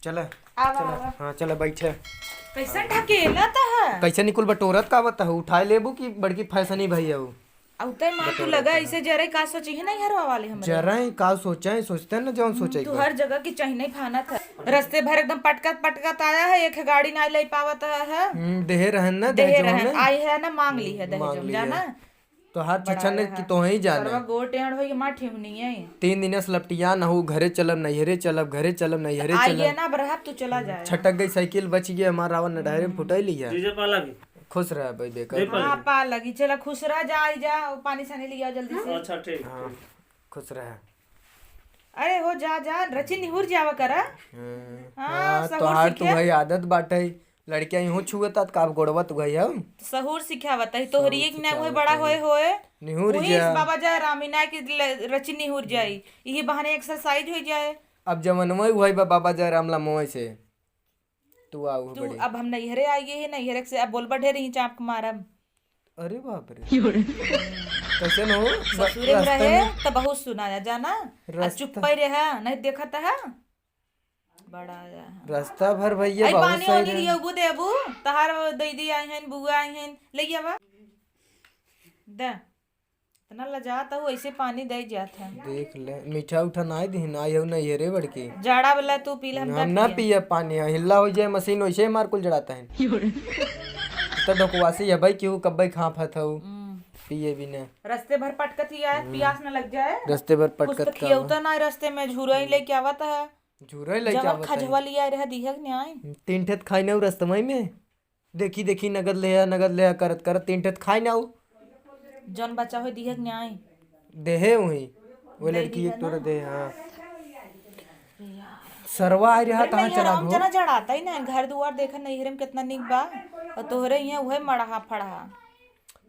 चला आवा चला आवा हाँ चला बैठे। कैसे ढकेला ता है कैसे निकुल बटोरत का बता उठाए लेबू की बड़की फैसनी भैया वो औते मां तू लगा ऐसे जरे का सोची है नहीं हरवा वाले हमरे जरा ही का सोचे सोचते हैं ना जौन सोचे तू हर जगह की चाहिए नहीं फाना था रास्ते भर एकदम पटकत पटकत आया है एक गाड़ी ना ले पावत है देहे रहन ना दे दहेज रहन में आई है ना मांग ली है मांग दहेज ली जाना है। तो हर छछन ने कि तो ही जाने सरवा गोट एड़ होई मां ठेवनी है 3 दिन से लपटिया न हो घरे चलब नैहरे चलब घरे चलब नैहरे आई चलब है ना बरहत तू चला जाए छटक गई साइकिल बच गई हमारा रावण ने डायरे फुटाई लिया डीजे पाला भी खुश रहा भाई बेकर हाँ पा लगी चला खुश रह जा आई जा पानी सानी लिया जल्दी से अच्छा ठीक हाँ खुश रहा अरे हो जा जा रची निहुर जावा करा हाँ तो हार तू भाई आदत बाटे लड़कियां यूं छुअता का गोड़वा तू गई हम सहूर सिखावत है तोहरी एक ना होए बड़ा होए निहुर वही जा बाबा जाए रामीना की रची निहुर जाई यही बहाने एक्सरसाइज हो जाए अब जमनवा हुआ बा बाबा जय रामला मोय से तू आओ तू बड़ी अब हम नैहरे आई है नैहरे से अब बोलबा ढेर ही चाप के मारब अरे बाप रे कैसे न हो ससुरे में रहे तो बहुत सुनाया जाना चुप पे रहा नहीं देखत है बड़ा रास्ता भर भैया आई बहुत पानी सही वानी लियो बु देबू तहार दीदी आई हैं बुआ आई हैं ले आवा दे इतना लजाता हूँ ऐसे पानी दे जाता है देख ले मीठा उठा ना दी ना आयो नहीं रे बड़की जाड़ा वाला तू पी ले हम ना पिए पानी हिल्ला हो जाए मशीन वैसे मार कुल जड़ाता है तो डकवासी है भाई क्यों कब खा फथऊ पिए भी ना रास्ते भर पटकत ही आए प्यास न लग जाए रास्ते भर कुछ तो पटकत का खियौता ना रास्ते में झूरा ही लेके आवत है झूरा ले जब जावत खजवा लिया रहा दिहक ने आए 3 ठेत खाई ना रस्तमई में देखी देखी नगद ले करत करत 3 ठेत खाई ना जन बच्चा हो दिहक ने आए देहे वही वो लड़की एक तोरे दे हाँ सरवा आ रहा कहाँ चला हम जना जड़ाता ही ना घर दुआर देखा नैहरे में कितना निक बा और तोहरे यहाँ वह मड़हा फड़हा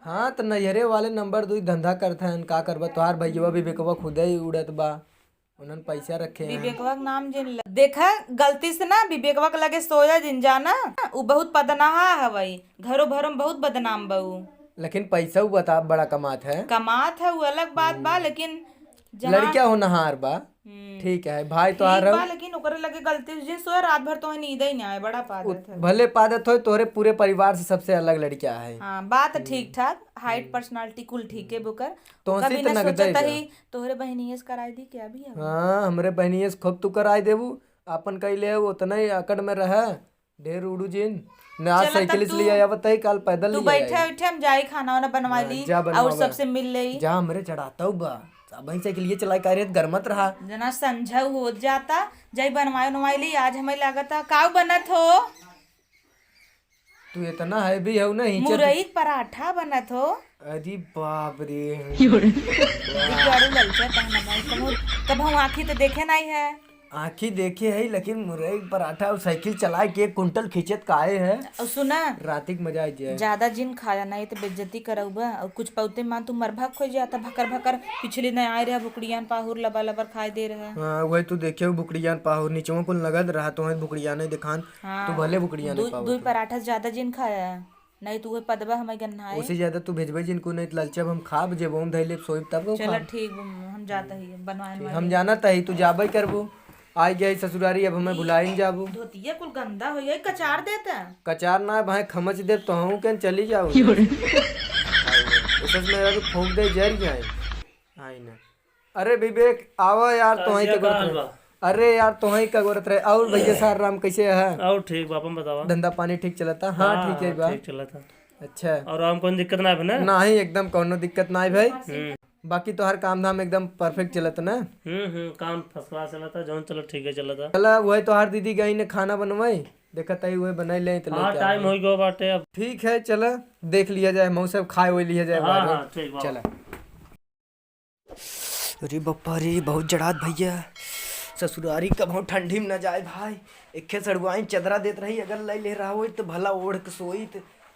हाँ तो नैहरे वाले नंबर 2 धंधा करते हैं का करबा तोहार भैया भी बेकवा खुदे ही उड़त बा उन्होंने पैसा रखे हैं विवेकवा के नाम जिन देखा गलती से ना विवेकवा के लगे सोया जिन जाना उ बहुत पदनाहा हवई घरों भरों में बहुत बदनाम बहू लेकिन पैसा वो बता बड़ा कमात है कमात है वो अलग बात बा लेकिन लड़किया हो नहार बा ठीक है भाई तो आ ठीक रहा बा लेकिन ओकरे लगे गलती से जिन सोया रात भर तो नींद ही ना आए बड़ा पादत है भले पादत हो तोरे पूरे परिवार से सबसे अलग लड़किया है हाँ बात ठीक ठाक हाइट पर्सनालिटी कुल ठीक है बुकर तो कभी हंसी तो ना नगदे सोचता जा। ही तोहरे बहनिये से कराई दी क्या भी है हाँ हमरे बहनिये से खूब तू कराई देबू अपन कैले उतना ही अकड़ में रह ढेर उड़ू जिन ना आज साइकिल से लिया बताई कल पैदल तू लिया बैठे बैठे हम जाई खाना वाना बनवा ली जा बनवा और सबसे मिल ली जा हमरे चढ़ाता हूँ बा अब साइकिल ये चलाई का गरमत रहा जना संझा हो जाता जाई बनवाई बनवाई ली आज हमें लागता काव बनत हो तू इतना है भी हो नहीं मुरई पराठा बनत हो अरे बाप रे दिगाड़ू ललचा कहना भाई कब हम आँखी तो देखे नहीं है आँखी देखे है लेकिन मुरई पराठा और साइकिल चला के 1 कुंटल खींचत काहे है और सुना रातिक मजा आ जाए ज्यादा जिन खाया नहीं तो बेइज्जती करऊबा और कुछ पौते मान तू मरभा खो जाता भकर भकर पिछले नहीं आए रहा बुकड़ियान पाहुर लबा लबर खाए दे रहा हाँ वही तू देखे हो बुकड़ियान पाहो नीचवा कुल लगत रहा तो बुकड़िया नहीं दिखान तू भले बुकड़िया नहीं पाओ दू पराठा से ज्यादा जिन खाया नहीं तू वही पदबा हमें गन्ना है उससे ज्यादा तू भेजबे जिनको नहीं ललचब हम खाब जेबो हम धैले सोई तब को चलो ठीक हम जाता ही बनवाए हम जाना तही तू जाबे करबो आई गई ससुरारी अब हमें बुलाई जाबो धोतिया कुल गंदा हो गया कचार देता कचार ना भाई खमच दे तो हूँ क्या चली जाओ उसमें मेरा तो फूक दे जर जाए आई ना अरे विवेक आओ यार तो के गोरत अरे यार तो का गोरत रहे और भैया सार राम कैसे है और ठीक बापा बतावा धंधा पानी ठीक चलता हाँ ठीक है बा ठीक चला था अच्छा और हम कोई दिक्कत ना है ना नहीं एकदम कोनो दिक्कत ना है भाई बाकी तो हर काम धाम एकदम परफेक्ट चलत ना काम फर्स्ट क्लास चला था जौन चलो ठीक है चला था चला वही तो हर दीदी गई ने खाना बनवाई देखा तही वही बनाई ले तो हाँ टाइम हो गया बाटे अब ठीक है चला देख लिया जाए मऊ सब खाए हुए लिया जाए हाँ हाँ ठीक बा चला अरे बप्पा रे बहुत जड़ात भैया ससुरारी कब हो ठंडी में न जाए भाई एक सड़ुआई चदरा देत रही अगर ले ले रहा हो तो भला ओढ़ के सोई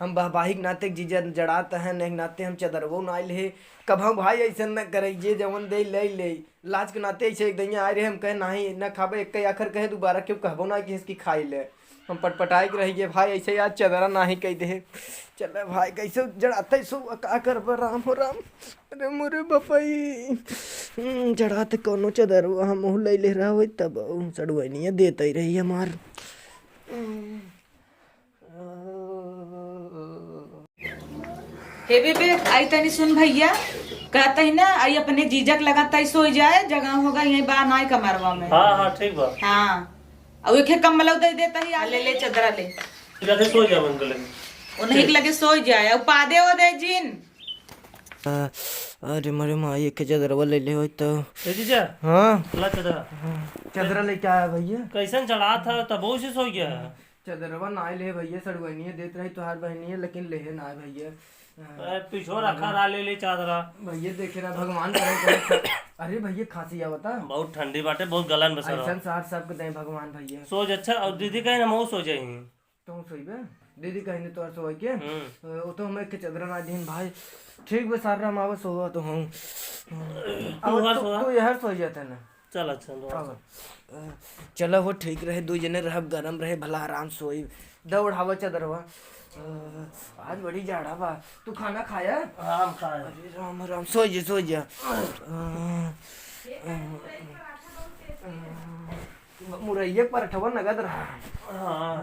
हम वैवाहिक नाते के जीजा जड़ाते हैं नहीं नाते हम चदरवो ना आइल है कब हम भाई ऐसा न करिए जवन दे ले लाज के नाते ऐसे एक दैया आए रहे हम कहे नहीं न खाबे एक आखिर कहे दोबारा क्यों कहबो ना कि इसकी खाई ले हम पटपटाई के रहिए भाई ऐसे यार चदरा ना ही कह दे चल भाई कैसे जड़ाते सो का करब राम हो राम अरे मोरे बपई जड़ाते कोनो चदरो हम मुँह ले रहा हो तब चढ़वैनिया देते रही हमार हे बेबे आई तनी सुन भैया कहते ही ना आई अपने जीजक लगाता ही सो जाए जगह होगा यही बा नाई कमरवा में। हाँ हाँ ठीक बा। हाँ और एक कम्बल दे देता ही आ ले ले चदरा ले जाके सो जा मन लगे उन्हीं के लगे सो जाए और पादे हो दे जिन। अरे मरे माँ एक चदरवा ले ले हो तो ए जीजा हाँ ला चदरा चदरा लेके आया भैया कैसन चढ़ा था तब से सो गया। चदरवा ना ले भैया सड़वैनिया देत रही तुहार बहनिया लेकिन ले ना भैया पीछो रखा रहा ले चादरा भैया देखे ना भगवान करे अरे भैया खांसी आवता बहुत ठंडी बाटे बहुत गलन बस ऐसा साथ सबके दे भगवान भैया सोच अच्छा और दीदी कहे ना मऊ सो जाई तुम सोइबे दीदी कहीं तो सोई के वो तो हमें के चदरा ना दिन भाई ठीक बे सारा हम आवे सोवा तो हूं तू यार सो जाता ना चल अच्छा चलो वो ठीक रहे दो जने रह गरम रहे भला आराम सोई दौड़ावा चदरवा आज बड़ी जाड़ा बा तू खाना खाया आराम खाए अरे राम राम सो जा मुरैया पराठवा नगद रहा। हाँ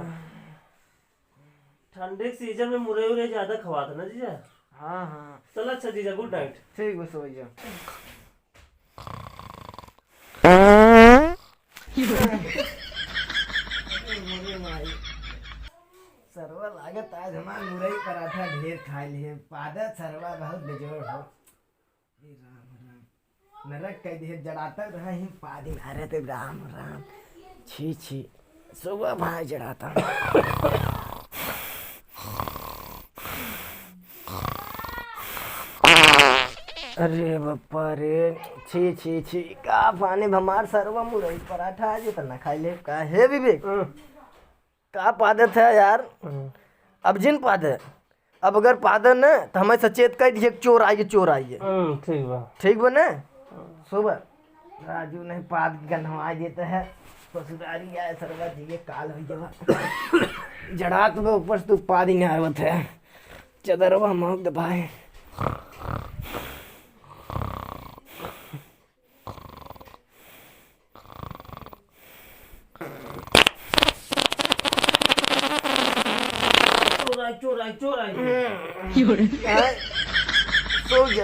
ठंडे के सीजन में मुरई उरे ज्यादा खवाते ना जीजा। हाँ हाँ चल अच्छा जीजा गुड नाइट। ठीक बस सो जा सरवा लागत आज हमार मुरई पराठा ढेर खा लिए पादा सरवा बहुत बेजोड़ हो राम राम नरक कह दे जड़ाता रहा ही पादी मारे ते राम राम छी छी सुबह भाई जड़ाता अरे बप्पा रे छी छी छी का पानी भमार सरवा मुरई पराठा आज इतना खा ले का है विवेक का पादत है यार अब जिन पादे अब अगर पादे न तो हमें सचेत कर दिए चोर आइए ठीक बा ठीक बा न सुबह राजू नहीं पाद गन्हवा देता है ससुरारी आए सरवा जी काल हो जावा जड़ात में ऊपर से तू पादी नहीं आवत है चदरवा मोक दबाए चोर आई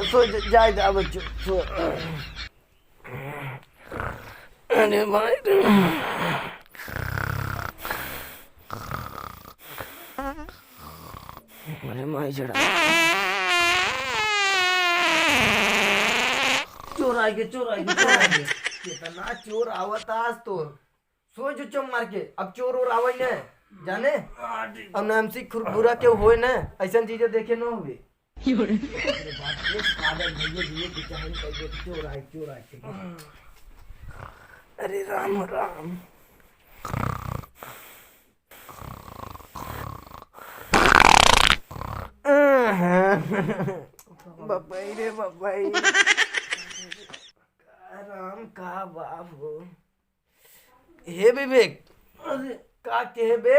सो जा अब सो अरे भाई अरे माई जड़ा चोर आई कितना चोर आवत आज तो सो जो चम मार के अब चोर और आवे न जाने अब नामसी खुरबुरा के होए न ऐसा चीजें देखे न होवे चोर आए अरे राम राम बब्बाई रे बब्बाई राम का बाप हो हे विवेक का के बे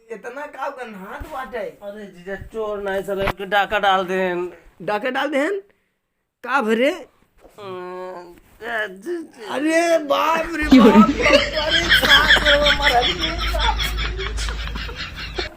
इतना का गन्हात बाटे अरे जीजा चोर नहीं सर के डाका डाल देन का भरे अरे बाप रे बाप अरे का करवा मारा